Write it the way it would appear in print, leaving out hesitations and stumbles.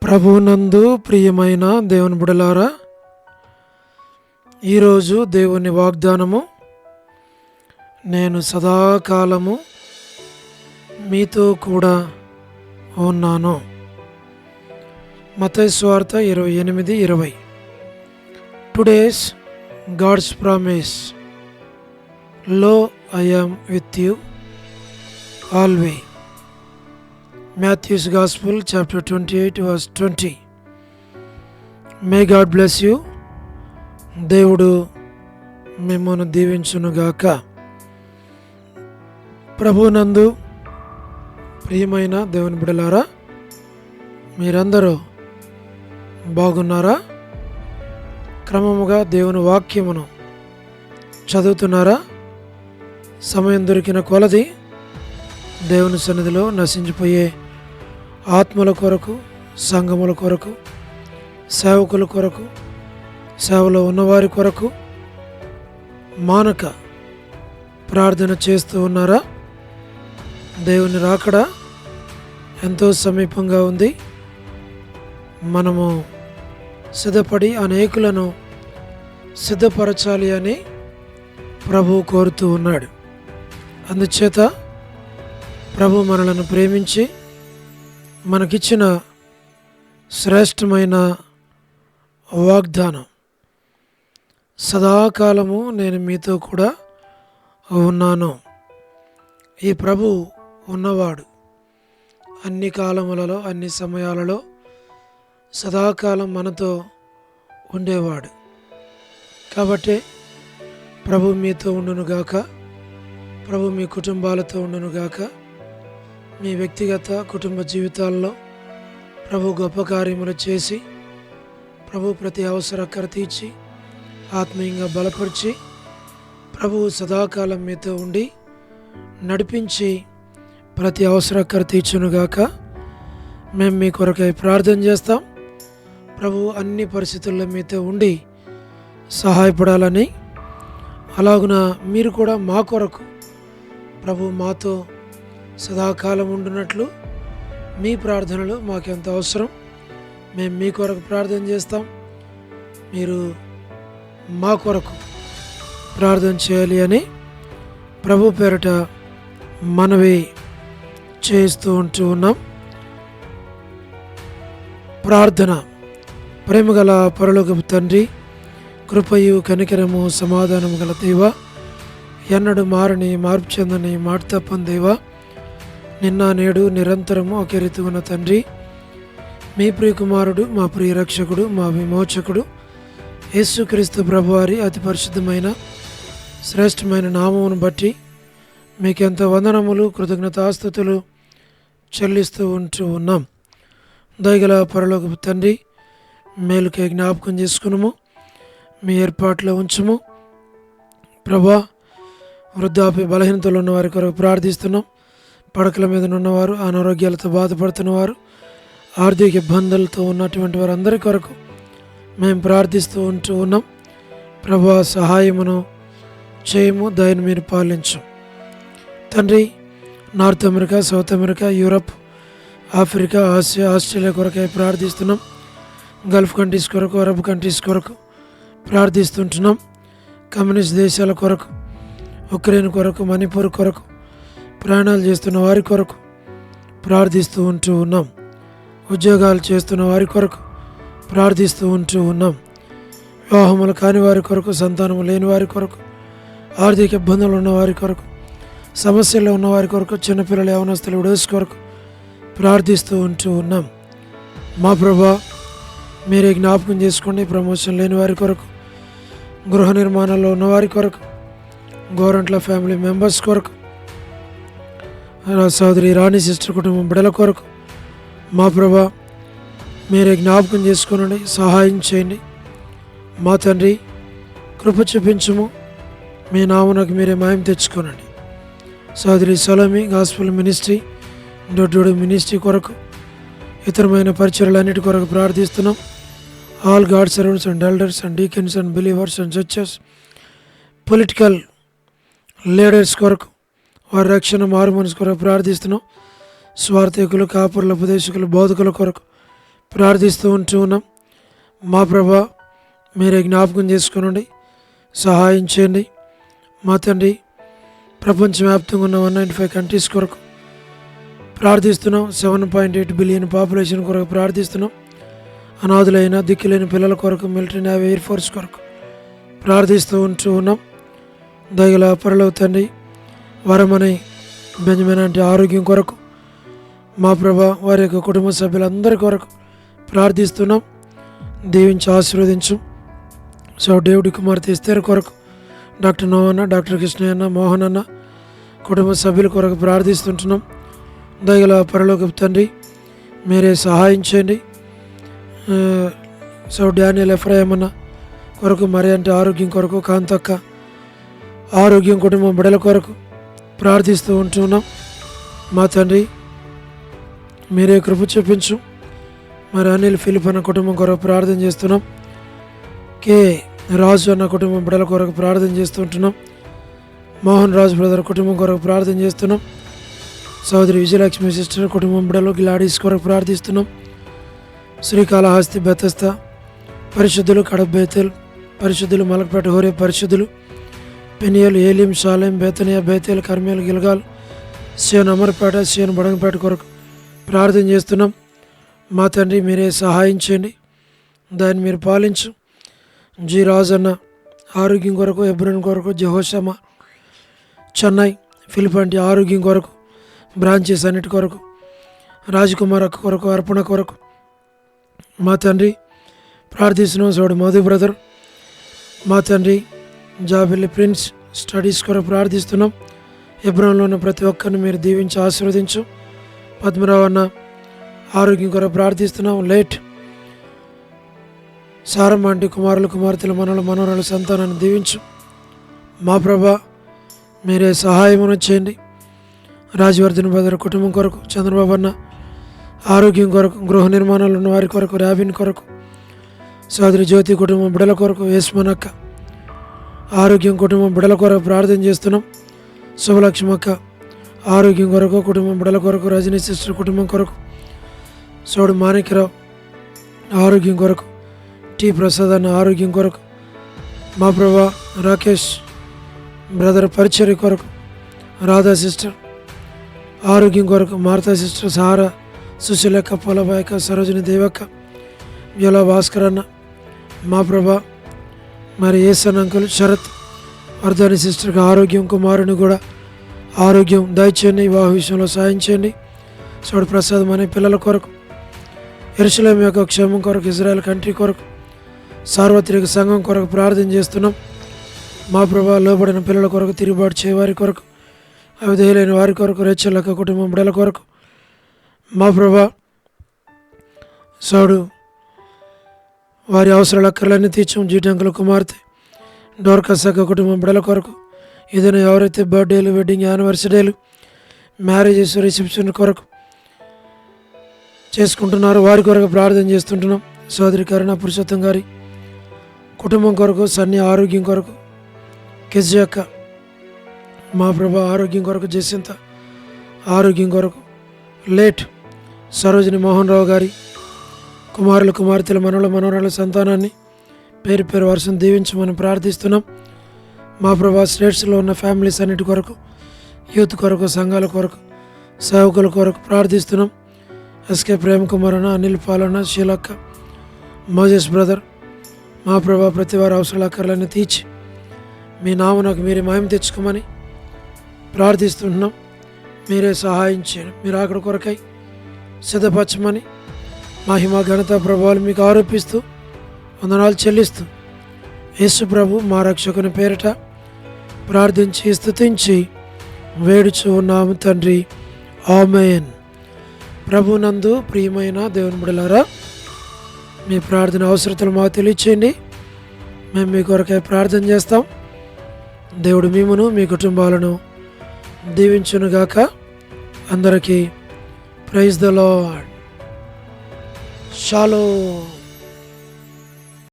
ప్రభువునందు ప్రియమైన దేవుని బిడ్డలారా, ఈరోజు దేవుని వాగ్దానము, నేను సదాకాలము మీతో కూడా ఉన్నాను. మత్తయి సువార్త 28:20. టుడేస్ గాడ్స్ ప్రామిస్, లో I am with you ఆల్వే. Matthew's Gospel, chapter 28, verse 20. May God bless you. దేవుడు మిమ్మల్ని దీవించునుగాక. ప్రభునందు ప్రియమైన దేవుని బిడ్డలారా, మీరందరూ బాగున్నారా? క్రమముగా దేవుని వాక్యమును చదువుతున్నారా? సమయం దొరికిన కొలది దేవుని సన్నిధిలో నశించిపోయే ఆత్మల కొరకు, సంఘముల కొరకు, సేవకుల కొరకు, సేవలో ఉన్నవారి కొరకు మానక ప్రార్థన చేస్తూ ఉన్నారా? దేవుని రాకడ ఎంతో సమీపంగా ఉంది. మనము సిద్ధపడి అనేకులను సిద్ధపరచాలి అని ప్రభువు కోరుతూ ఉన్నాడు. అందుచేత ప్రభు మనలను ప్రేమించి మనకిచ్చిన శ్రేష్టమైన వాగ్దానం, సదాకాలము నేను మీతో కూడా ఉన్నాను. ఈ ప్రభు ఉన్నవాడు అన్ని కాలములలో, అన్ని సమయాలలో సదాకాలం మనతో ఉండేవాడు. కాబట్టి ప్రభు మీతో ఉండునుగాక, ప్రభు మీ కుటుంబాలతో ఉండునుగాక. మీ వ్యక్తిగత కుటుంబ జీవితాల్లో ప్రభు గొప్ప కార్యములు చేసి, ప్రభు ప్రతి అవసరకర తీర్చి, ఆత్మీయంగా బలపరిచి, ప్రభు సదాకాలం మీతో ఉండి నడిపించి ప్రతి అవసరకర తీర్చునుగాక. మేము మీ కొరకై ప్రార్థన చేస్తాం. ప్రభు అన్ని పరిస్థితుల్లో మీతో ఉండి సహాయపడాలని, అలాగున మీరు కూడా మా కొరకు ప్రభు మాతో సదాకాలం ఉండునట్లు మీ ప్రార్థనలు మాకెంత అవసరం. మేము మీ కొరకు ప్రార్థన చేస్తాం, మీరు మా కొరకు ప్రార్థన చేయాలి అని ప్రభు పేరట మనవి చేస్తూ ఉన్నాం. ప్రార్థన. ప్రేమగల పరలోకపు తండ్రి, కృపయు కనికరము సమాధానము గల దేవ, ఎన్నడు మారని మార్పు చెందని మాట తప్పని దేవ, నిన్న నేడు నిరంతరము ఒకే రీతి ఉన్న తండ్రి, మీ ప్రియకుమారుడు, మా ప్రియ రక్షకుడు, మా విమోచకుడు యేసుక్రీస్తు ప్రభువారి అతి పరిశుద్ధమైన శ్రేష్టమైన నామమును బట్టి మీకెంత వందనములు, కృతజ్ఞతాస్తుతులు చెల్లిస్తూ ఉన్నాం. దయగల పరలోకపు తండ్రి, మేలుకే జ్ఞాపకం చేసుకున్నాము, మీ ఏర్పాట్లో ఉంచుము. ప్రభా, వృద్ధాప్య బలహీనతలు ఉన్న వారి కొరకు ప్రార్థిస్తున్నాం. పడకల మీద ఉన్నవారు, అనారోగ్యాలతో బాధపడుతున్నవారు, ఆర్థిక ఇబ్బందులతో ఉన్నటువంటి వారందరి కొరకు మేము ప్రార్థిస్తూ ఉన్నాం. ప్రభా, సహాయమును చేయము, దయను మీరు పాలించు తండ్రి. North America, south America, Europe, Africa, Asia, Australia కొరకై ప్రార్థిస్తున్నాం. గల్ఫ్ కంట్రీస్ కొరకు, అరబ్ కంట్రీస్ కొరకు ప్రార్థిస్తుంటున్నాం. కమ్యూనిస్ట్ దేశాల కొరకు, ఉక్రెయిన్ కొరకు, మణిపూర్ కొరకు ప్రయాణాలు చేస్తున్న వారి కొరకు ప్రార్థిస్తూ ఉన్నాం. ఉద్యోగాలు చేస్తున్న వారి కొరకు ప్రార్థిస్తూ ఉన్నాం. వివాహములు కాని వారి కొరకు, సంతానము లేని వారి కొరకు, ఆర్థిక ఇబ్బందులు ఉన్న వారి కొరకు, సమస్యల్లో ఉన్న వారి కొరకు, చిన్నపిల్లల యవనస్తుల విడోస్ కొరకు ప్రార్థిస్తూ ఉన్నాం. మా ప్రభా, మీరే జ్ఞాపకం చేసుకోండి. ప్రమోషన్ లేని వారి కొరకు, గృహ నిర్మాణంలో ఉన్న వారి కొరకు, గోరంట్ల ఫ్యామిలీ మెంబర్స్ కొరకు, సోదరి రాణి సిస్టర్ కుటుంబం బిడ్డల కొరకు మా ప్రభా, మీరే జ్ఞాపకం చేసుకోనండి, సహాయం చేయండి. మా తండ్రి, కృప చూపించము, మీ నామునకు మీరే మహిమ తెచ్చుకోనండి. సోదరి సొలమి గాస్పుల్ మినిస్ట్రీ, డొడ్డు మినిస్ట్రీ కొరకు, ఇతరమైన పరిచయాలన్నిటి కొరకు ప్రార్థిస్తున్నాం. All God servants and elders and deacons and believers and churches, political leaders కొరకు, వారి రక్షణ మారు మనసు కొరకు ప్రార్థిస్తున్నాం. స్వార్థికులు, కాపురుల, ఉపదేశకులు, బోధకుల కొరకు ప్రార్థిస్తూ ఉంటూ ఉన్నాం. మా ప్రభా మీరే జ్ఞాపకం చేసుకునండి, సహాయం చేయండి. మా తండ్రి ప్రపంచవ్యాప్తంగా ఉన్న 195 కంట్రీస్ కొరకు ప్రార్థిస్తున్నాం. 7.8 బిలియన్ పాపులేషన్ కొరకు ప్రార్థిస్తున్నాం. అనాథులైన దిక్కులేని పిల్లల కొరకు, మిలిటరీ, నేవీ, ఎయిర్ ఫోర్స్ కొరకు ప్రార్థిస్తూ ఉంటూ ఉన్నాం. దయగల పరలోక తండ్రి వరమని బెంజమిన్ అంటే ఆరోగ్యం కొరకు మా ప్రభా వారి యొక్క కుటుంబ సభ్యులందరి కొరకు ప్రార్థిస్తున్నాం. దీవించి ఆశీర్వదించు. సో డేవిడ్ కుమార్తె ఎస్తేర్ కొరకు, డాక్టర్ నోవన్న, డాక్టర్ కృష్ణయ్య అన్న, మోహన్ అన్న కుటుంబ సభ్యుల కొరకు ప్రార్థిస్తుంటున్నాం. దయగల పరలోక తండ్రి మీరే సహాయం చేయండి. సో డానియల్ ఎఫ్రాయిం అన్న కొరకు, మరి అంటే ఆరోగ్యం కొరకు, కాంతక్క ఆరోగ్యం, కుటుంబం బిడల కొరకు ప్రార్థిస్తూ ఉంటున్నాం. మా తండ్రి మీరే కృప చూపించు. మరి అనిల్ ఫిలిప్ అన్న కుటుంబం కొరకు ప్రార్థన చేస్తున్నాం. కే రాజు అన్న కుటుంబం బిడల కొరకు ప్రార్థన చేస్తుంటున్నాం. మోహన్ రాజు బ్రదర్ కుటుంబం కొరకు ప్రార్థన చేస్తున్నాం. సోదరి విజయలక్ష్మి సిస్టర్ కుటుంబం బిడలు గ్లాడీస్ కొరకు ప్రార్థిస్తున్నాం. శ్రీకాళహస్తి, బెతస్త పరిశుద్ధులు, కడప బేతేల్ పరిశుద్ధులు, మలక్పేట హోరే పరిశుద్ధులు, పెనియల్, ఏలిం, షాలేం, బేతనియా, బేతేల్, కర్మేల్, గిల్గాల్, సియన్ అమర్పేట, సియన్ బడంగపేట కొరకు ప్రార్థన చేస్తున్నాం. మా తండ్రి మీరే సహాయం చేయండి, దాన్ని మీరు పాలించు. జి రాజన్న ఆరోగ్యం కొరకు, ఎబ్రన్ కొరకు, జహోషమ చెన్నై, ఫిలిపంటి ఆరోగ్యం కొరకు, బ్రాంచెస్ అన్నిటి కొరకు, రాజకుమార్ అక్క కొరకు, అర్పణ కొరకు మా తండ్రి ప్రార్థిస్తున్నాం. చూడు మధు బ్రదర్ మా తండ్రి జాబిల్లి ప్రిన్స్ స్టడీస్ కొరకు ప్రార్థిస్తున్నాం. ఎబ్రాన్లో ఉన్న ప్రతి ఒక్కరిని మీరు దీవించి ఆశీర్వదించు. పద్మరావు అన్న ఆరోగ్యం కొరకు ప్రార్థిస్తున్నాం. లేట్ సారమ్మ అంటే కుమారులు, కుమార్తెలు, మనవరాలు సంతానాన్ని దీవించు. మా ప్రభా మీరే సహాయమును చేయండి. రాజవర్ధన్ బ్రదర్ కుటుంబం కొరకు, చంద్రబాబు అన్న ఆరోగ్యం కొరకు, గృహ నిర్మాణాలు ఉన్న వారి కొరకు, ర్యాబిన్ కొరకు, సోదరి జ్యోతి కుటుంబం బిడల కొరకు, యేస్మనక్క ఆరోగ్యం, కుటుంబం బిడల కొరకు ప్రార్థన చేస్తున్నాం. శుభలక్ష్మక్క ఆరోగ్యం కొరకు, కుటుంబం బిడల కొరకు, రజనీ సిస్టర్ కుటుంబం కొరకు, సోడు మాణిక్యరావు ఆరోగ్యం కొరకు, టి ప్రసాద్ అన్న ఆరోగ్యం కొరకు, మా ప్రభా రాకేష్ బ్రదర్ పరిచర్య కొరకు, రాధా సిస్టర్ ఆరోగ్యం కొరకు, మారుతా సిస్టర్, సహారా, సుశీలక్క, పొలబాయక, సరోజిని దేవక్క, వ్యోలా భాస్కర్ అన్న మా ప్రభా మరి ఏసన్ అంకుల్, శరత్ వర్ధని సిస్టర్కి ఆరోగ్యం, కుమారుని కూడా ఆరోగ్యం దయచేయండి. వివాహ విషయంలో సాయం చేయండి. సోడు ప్రసాద్ అనే పిల్లల కొరకు, యెరూషలేము యొక్క క్షేమం కొరకు, ఇజ్రాయెల్ కంట్రీ కొరకు, సార్వత్రిక సంఘం కొరకు ప్రార్థన చేస్తున్నాం. మా ప్రభా లోబడిన పిల్లల కొరకు, తిరుగుబాటు చేయవారి కొరకు, అవిధేయులైన వారి కొరకు, రేచల్లక కుటుంబం బిడల కొరకు మా ప్రభా సోడు వారి అవసరాల అక్కర్లన్నీ తీర్చం. జీటంకుల కుమార్తె డోర్కసక్క కుటుంబం బిడల కొరకు, ఏదైనా ఎవరైతే బర్త్డేలు, వెడ్డింగ్ యానివర్సరీలు, మ్యారేజెస్, రిసెప్షన్ కొరకు చేసుకుంటున్నారో వారి కొరకు ప్రార్థన చేస్తుంటున్నాం. సోదరి కరుణ పురుషోత్తం గారి కుటుంబం కొరకు, సన్ని ఆరోగ్యం కొరకు, కెజ్జి అక్క మా ప్రభా ఆరోగ్యం కొరకు, జసింత ఆరోగ్యం కొరకు, లేట్ సరోజిని మోహన్ రావు గారి కుమారులు, కుమార్తెలు, మనవరాల సంతానాన్ని పేరు పేరు వరుసను దీవించమని ప్రార్థిస్తున్నాం. మా ప్రభా స్టేట్స్లో ఉన్న ఫ్యామిలీస్ అన్నిటి కొరకు, యూత్ కొరకు, సంఘాల కొరకు, సేవకుల కొరకు ప్రార్థిస్తున్నాం. ఎస్కే ప్రేమ్ కుమార్ అన్న, అనిల్ పాలన్న, శీలక్క, మోజెస్ బ్రదర్ మా ప్రభా ప్రతి వారి అవసరాల అక్కర్లన్నీ తీర్చి మీ నామనకు మీరే మహిమ తెచ్చుకోమని ప్రార్థిస్తుంటున్నాం. మీరే సహాయం చేయండి. మీరు అక్కడ కొరకై సిద్ధపరచమని మహిమ, ఘనత, ప్రభావాలు మీకు ఆరోపిస్తూ వందనాలు చెల్లిస్తూ యేసు ప్రభు మా రక్షకుని పేరిట ప్రార్థించి స్తుతించి వేడుచు ఉన్నాము తండ్రి, ఆమేన్. ప్రభునందు ప్రియమైన దేవుని బిడ్డలారా, మీ ప్రార్థన అవసరతలు మాకు తెలియచేయండి. మేము మీ కొరకై ప్రార్థన చేస్తాం. దేవుడు మిమ్మును మీ కుటుంబాలను దీవించునుగాక. అందరికీ ప్రైజ్ ద లార్డ్. షాలోమ్.